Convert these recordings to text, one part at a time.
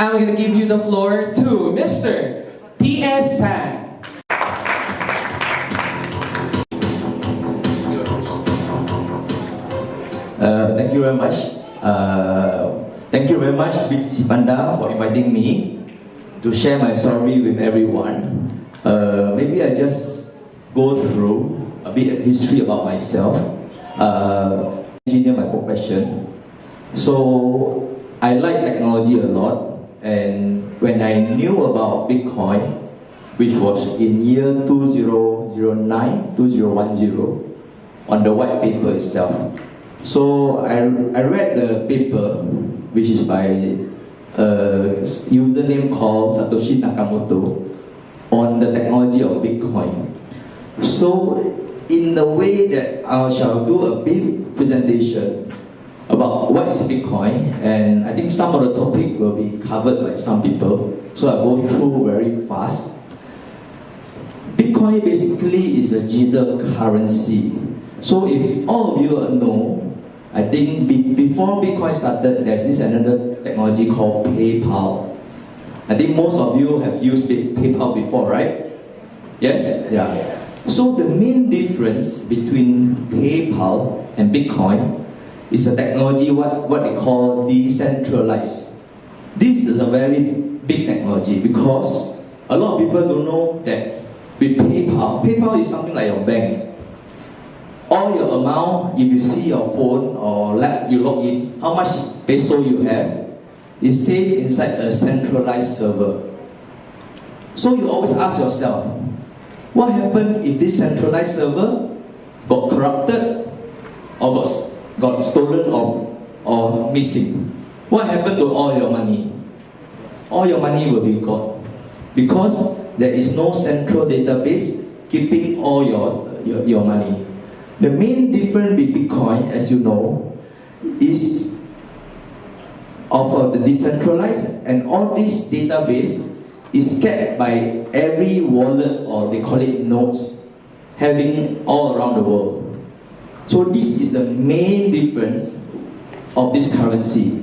I'm going to give you the floor to Mr. P.S. Tang. Thank you very much. Thank you very much, BTC Panda, for inviting me to share my story with everyone. Maybe I just go through a bit of history about myself. Engineer by profession. So I like technology a lot, and when I knew about Bitcoin, which was in year 2009, 2010, on the white paper itself. So I read the paper, which is by a username called Satoshi Nakamoto, on the technology of Bitcoin. So in the way that I shall do a big presentation about what is Bitcoin, and I think some of the topic will be covered by some people, so I'll go through very fast. Bitcoin basically is a digital currency. So if all of you know, I think before Bitcoin started, there's this another technology called PayPal. I think most of you have used PayPal before, right? Yes? Yeah. So the main difference between PayPal and Bitcoin is the technology, what they call decentralized. This is a very big technology because a lot of people don't know that with PayPal is something like your bank. All your amount, if you see your phone or you log in, how much peso you have, is saved inside a centralized server. So you always ask yourself, what happened if this centralized server got corrupted or got stolen or missing? What happened to all your money? All your money will be gone because there is no central database keeping all your money. The main difference with Bitcoin, as you know, is of the decentralized, and all this database is kept by every wallet, or they call it nodes, having all around the world. So this is the main difference of this currency.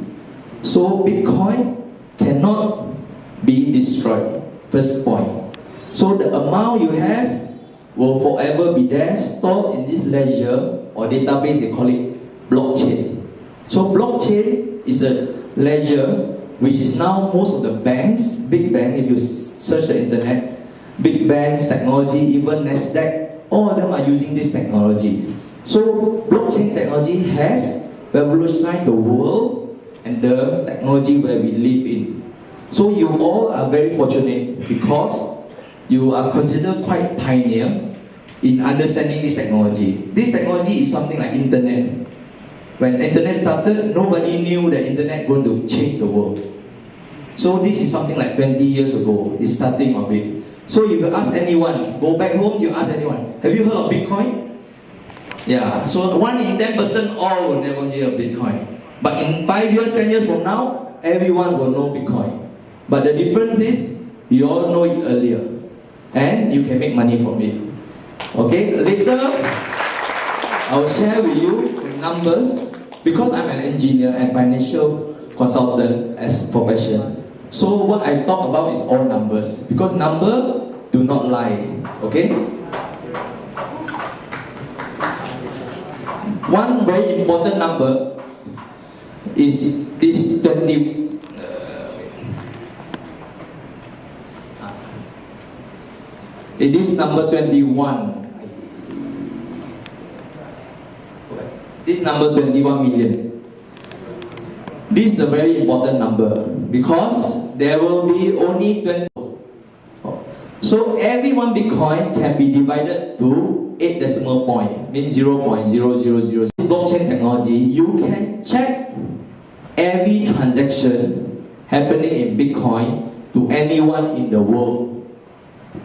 So Bitcoin cannot be destroyed, first point. So the amount you have will forever be there, stored in this ledger or database, they call it blockchain. So blockchain is a ledger which is now most of the banks, big banks, if you search the internet, big banks, technology, even Nasdaq, all of them are using this technology. So blockchain technology has revolutionized the world and the technology where we live in. So you all are very fortunate because you are considered quite pioneer in understanding this technology. This technology is something like internet. When internet started, nobody knew that internet going to change the world. So this is something like 20 years ago, it's starting of it. So if you ask anyone, go back home, you ask anyone, have you heard of Bitcoin? Yeah, so 1 in 10 person all will never hear of Bitcoin. But in 5 years, 10 years from now, everyone will know Bitcoin. But the difference is, you all know it earlier. And you can make money from it. Okay, later, I'll share with you numbers, because I'm an engineer and financial consultant as profession. So what I talk about is all numbers, because numbers do not lie. Okay? One very important number is this 20. It is number 21. This number 21 million. This is a very important number because there will be only 20. So every one Bitcoin can be divided to 8 decimal point, means 0.000. Blockchain technology, you can check every transaction happening in Bitcoin to anyone in the world.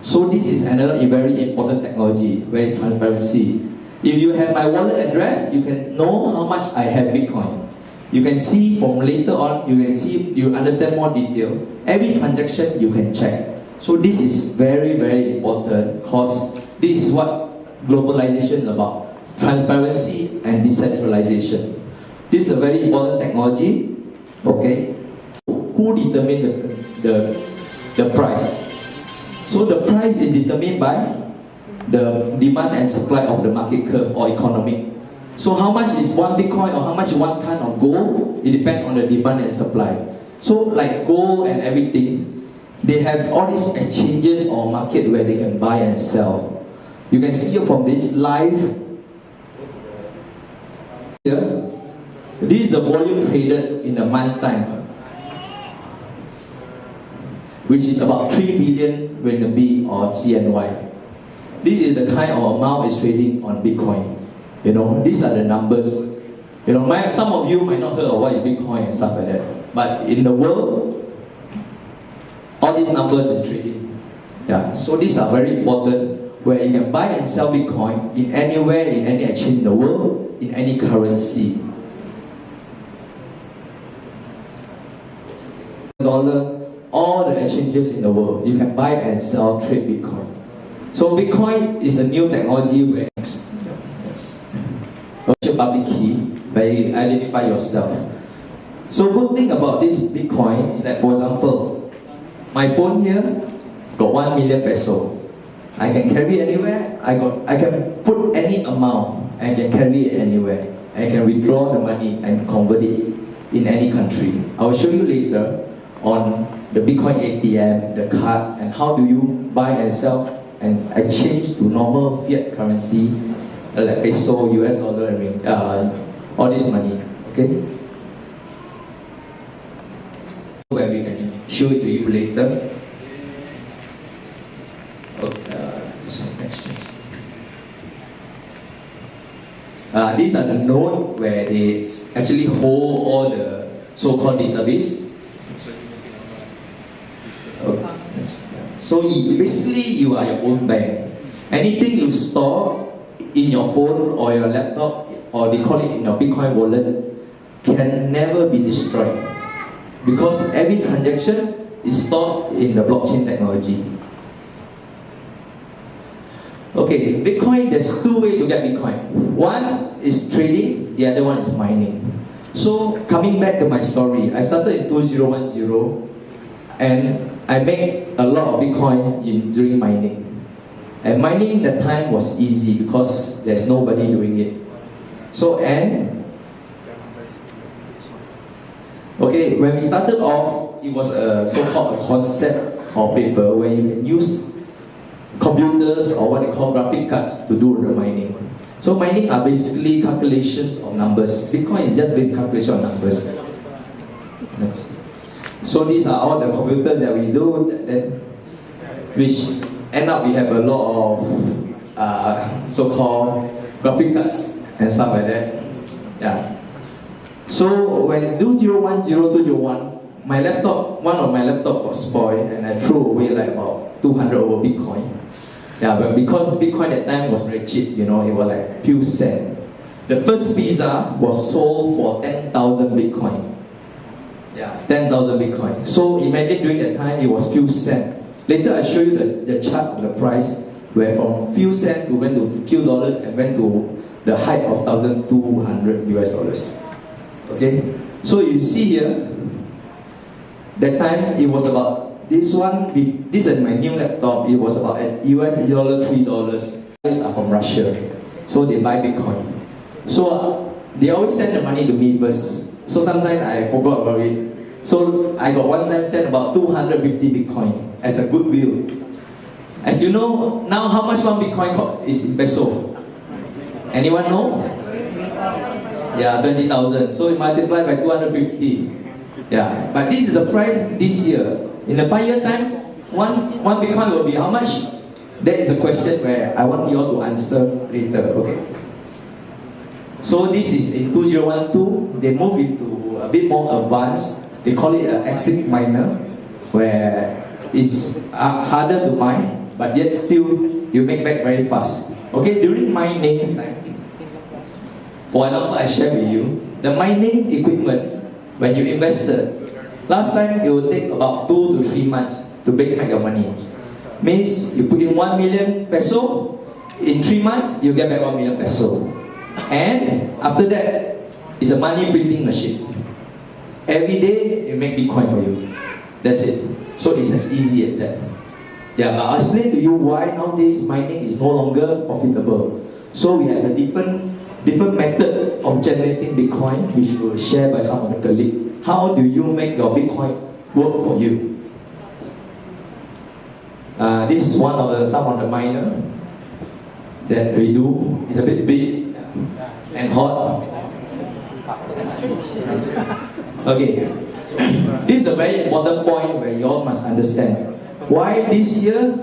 So this is another very important technology, where is transparency. If you have my wallet address, you can know how much I have Bitcoin. You can see from later on, you understand more detail. Every transaction you can check. So this is very, very important because this is what globalization is about. Transparency and decentralization. This is a very important technology. Okay. who determine the price? So the price is determined by the demand and supply of the market curve or economic. So how much is one Bitcoin or how much is 1 ton of gold? It depends on the demand and supply. So like gold and everything, they have all these exchanges or market where they can buy and sell. You can see from this live here. This is the volume traded in a month time, which is about 3 billion RMB or CNY. This is the kind of amount is trading on Bitcoin. You know, these are the numbers. You know, some of you might not heard of what is Bitcoin and stuff like that. But in the world, all these numbers is trading. Yeah. So these are very important, where you can buy and sell Bitcoin in anywhere, in any exchange in the world, in any currency. Dollar, all the exchanges in the world, you can buy and sell, trade Bitcoin. So Bitcoin is a new technology where public key where you identify yourself. So good thing about this Bitcoin is that, for example, my phone here got 1 million peso. I can carry anywhere. I can put any amount and I can carry it anywhere. I can withdraw the money and convert it in any country. I will show you later on the Bitcoin ATM, the card, and how do you buy and sell and exchange to normal fiat currency like peso, US dollar, all this money. Okay? Where we can show it to you later. Okay, next. These are the nodes where they actually hold all the so-called database. Okay. So basically, you are your own bank. Anything you store in your phone or your laptop, or they call it in your Bitcoin wallet, can never be destroyed, because every transaction is stored in the blockchain technology. Okay, Bitcoin, there's two ways to get Bitcoin. One is trading, the other one is mining. So coming back to my story, I started in 2010 and I made a lot of Bitcoin during mining. And mining that time was easy because there's nobody doing it. So okay, when we started off, it was a so-called a concept or paper where you can use computers or what they call graphic cards to do the mining. So mining are basically calculations of numbers. Bitcoin is just based calculation of numbers. Next. So these are all the computers that we do, which end up we have a lot of so-called graphic cards and stuff like that. Yeah. So when 2010, my laptop, one of my laptop was spoiled and I threw away like about 200 over Bitcoin. Yeah, but because Bitcoin at that time was very cheap, you know, it was like few cents. The first pizza was sold for 10,000 Bitcoin. Yeah, 10,000 Bitcoin. So imagine during that time it was few cents. Later I show you the chart of the price, where from few cents to went to few dollars and went to the height of 1,200 US dollars. Okay, so you see here, that time it was about this one. This is my new laptop. It was about at US $3. These are from Russia, so they buy Bitcoin. So they always send the money to me first. So sometimes I forgot about it. So I got one time sent about 250 Bitcoin as a goodwill. As you know, now how much one Bitcoin is in peso? Anyone know? Yeah, 20,000. So you multiply by 250. Yeah, but this is the price this year. In a 5-year time, one Bitcoin will be how much? That is a question where I want you all to answer later. Okay. So this is in 2012. They move into a bit more advanced. They call it an ASIC miner, where it's harder to mine, but yet still you make back very fast. Okay, during mining, for example, I share with you the mining equipment. When you invested, last time it would take about 2 to 3 months to make back your money. Means you put in 1 million peso, in 3 months you get back 1 million peso. And after that, it's a money printing machine. Every day, it make Bitcoin for you. That's it. So it's as easy as that. Yeah, but I'll explain to you why nowadays mining is no longer profitable. So we have a different method of generating Bitcoin, which we will share by some of the colleagues. How do you make your Bitcoin work for you? This is one of some of the miner that we do. It's a bit big and hot. Okay, this is a very important point where you all must understand why this year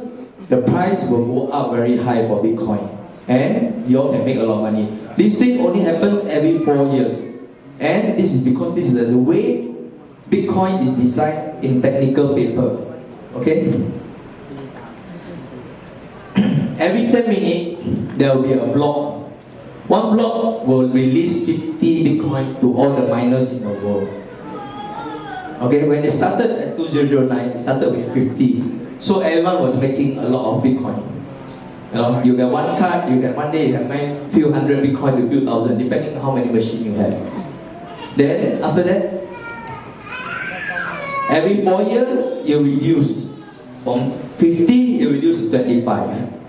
the price will go up very high for Bitcoin, and you all can make a lot of money. This thing only happens every 4 years, and this is because this is the way Bitcoin is designed in technical paper. Okay. Every 10 minutes, there will be a block. One block will release 50 Bitcoin to all the miners in the world. Okay, when they started at 2009, it started with 50. So everyone was making a lot of Bitcoin. You get one card, you get one day, you have a few hundred Bitcoin to a few thousand, depending on how many machines you have. Then, after that, every 4 years, you reduce. From 50, you reduce to 25.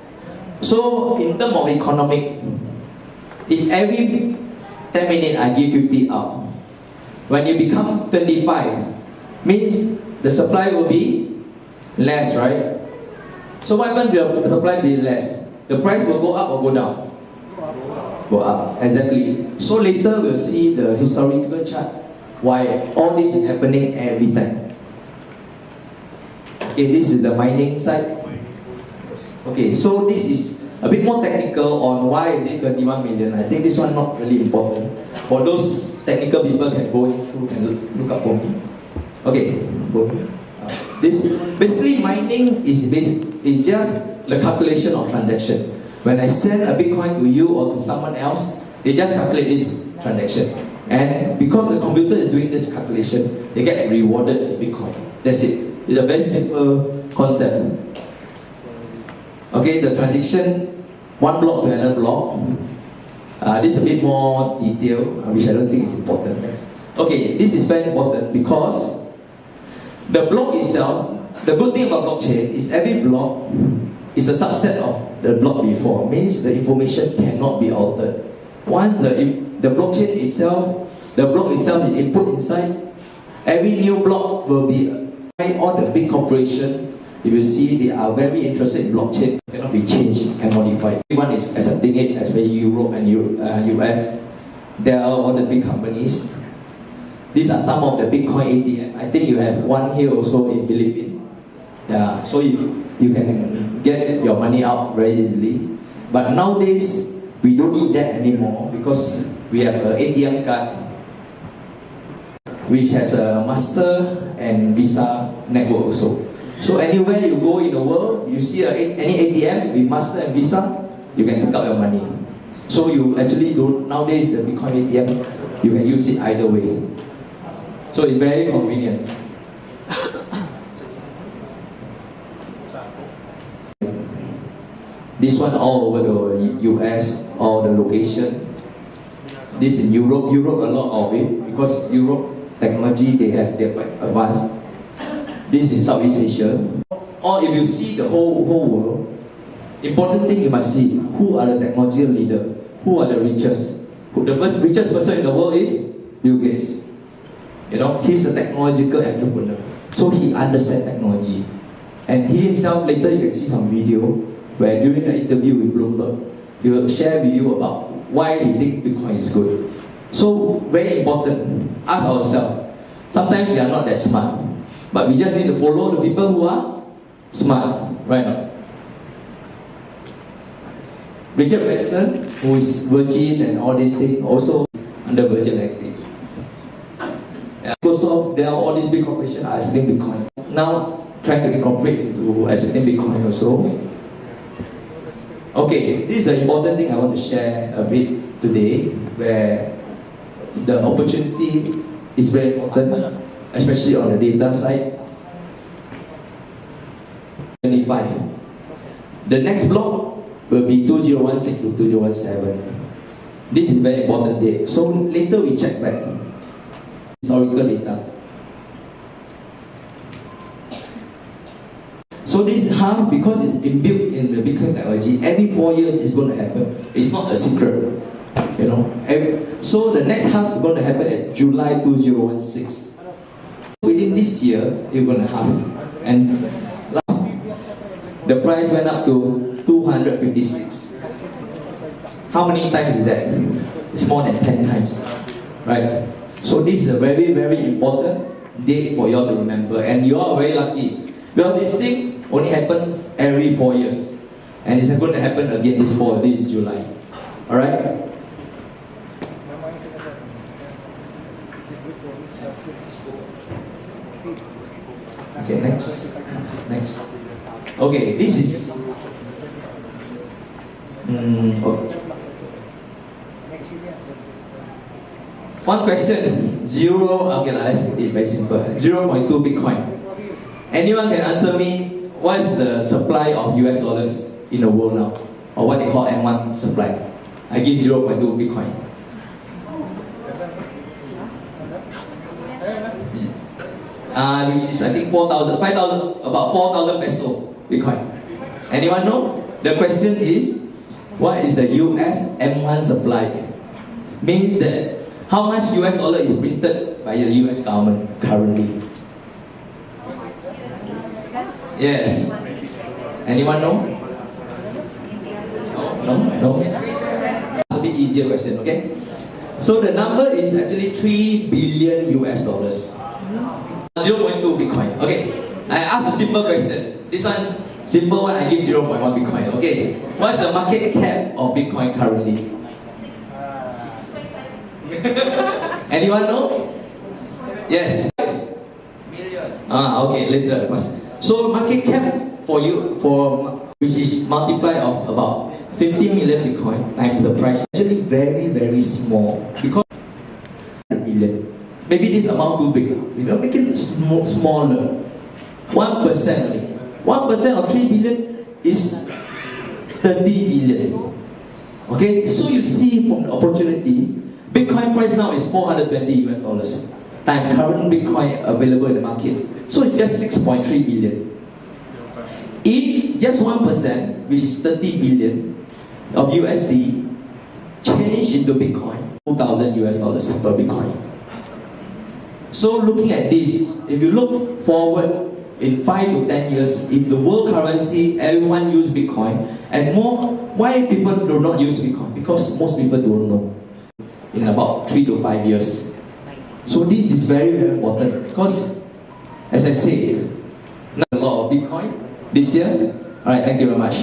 So, in terms of economic, if every 10 minutes I give 50 out, when you become 25, means the supply will be less, right? So what happens if the supply be less? The price will go up or go down? Go up, exactly. So later we'll see the historical chart why all this is happening every time. Okay, this is the mining side. Okay, so this is a bit more technical on why is it 21 million. I think this one not really important. For those technical people can go through, can look up for me. Okay, go. This basically mining is just the calculation of transaction. When I send a Bitcoin to you or to someone else, they just calculate this transaction. And because the computer is doing this calculation, they get rewarded in Bitcoin. That's it. It's a very simple concept. Okay, the transaction, one block to another block. This is a bit more detailed, which I don't think is important. Next. Okay, this is very important because the block itself, the good thing about blockchain is every block is a subset of the block before. Means the information cannot be altered. Once the blockchain itself, the block itself is input inside, every new block will be all the big corporation. If you see, they are very interested in blockchain, cannot be changed and modified. Everyone is accepting it, especially Europe and US. There are all the big companies. These are some of the Bitcoin ATM. I think you have one here also in Philippine. Yeah, so you can get your money out very easily. But nowadays, we don't need that anymore because we have an ATM card which has a Master and Visa network also. So anywhere you go in the world, you see any ATM with Master and Visa, you can take out your money. So you actually don't, nowadays the Bitcoin ATM, you can use it either way. So it's very convenient. This one all over the US, all the location. This in Europe, a lot of it, because Europe technology, they're quite advanced. This is in Southeast Asia. Or if you see the whole world, important thing you must see, who are the technology leaders, who are the richest. The richest person in the world is Bill Gates. He's a technological entrepreneur. So he understands technology. And he himself, later you can see some video where during the interview with Bloomberg, he will share with you about why he thinks Bitcoin is good. So very important, ask ourselves. Sometimes we are not that smart, but we just need to follow the people who are smart, right now. Richard Branson, who is Virgin and all these things, also under Virgin Active. Microsoft, there are all these big corporations are accepting Bitcoin. Now, trying to incorporate into accepting Bitcoin also. Okay, this is the important thing I want to share a bit today, where the opportunity is very important, especially on the data side. 25. The next block will be 2016 to 2017. This is very important date. So later we check back. historical data. So this half, because it's inbuilt in the Bitcoin technology, every 4 years it's going to happen. It's not a secret, you know. So the next half is going to happen at July 2016. Within this year, it's going to halve, and the price went up to 256. How many times is that? It's more than 10 times, right? So this is a very, very important date for you all to remember, and you are very lucky. Well, this thing only happens every 4 years, and it's going to happen again this fall, this July. Alright? Okay, next. Okay, this is okay. One question. Okay, let's make it very simple. 0.2 Bitcoin. Anyone can answer me what is the supply of US dollars in the world now? Or what they call M1 supply. I give 0.2 Bitcoin. Which is I think 5,000, about 4,000 peso Bitcoin. Anyone know? The question is, what is the US M1 supply? Means that how much US dollar is printed by the US government currently? Yes. Anyone know? No? It's a bit easier question, okay? So the number is actually 3 billion US dollars. 0.2 Bitcoin. Okay. I ask a simple question. This one, simple one, I give 0.1 Bitcoin. Okay. What's the market cap of Bitcoin currently? Anyone know? Yes. Okay, later. So market cap for you, which is multiply of about 50 million Bitcoin times the price, actually very, very small, because billion. Maybe this amount too big. We don't make it smaller. 1%. 1% of 3 billion is 30 billion. Okay, so you see from the opportunity, Bitcoin price now is 420 US dollars. Time current Bitcoin available in the market. So it's just 6.3 billion. If just 1%, which is 30 billion of USD, change into Bitcoin, 2,000 US dollars per Bitcoin. So looking at this, if you look forward in 5 to 10 years, if the world currency, everyone use Bitcoin, and more, why people do not use Bitcoin? Because most people don't know. In about 3 to 5 years. So this is very, very important, because as I said, not a lot of Bitcoin this year. Alright, thank you very much.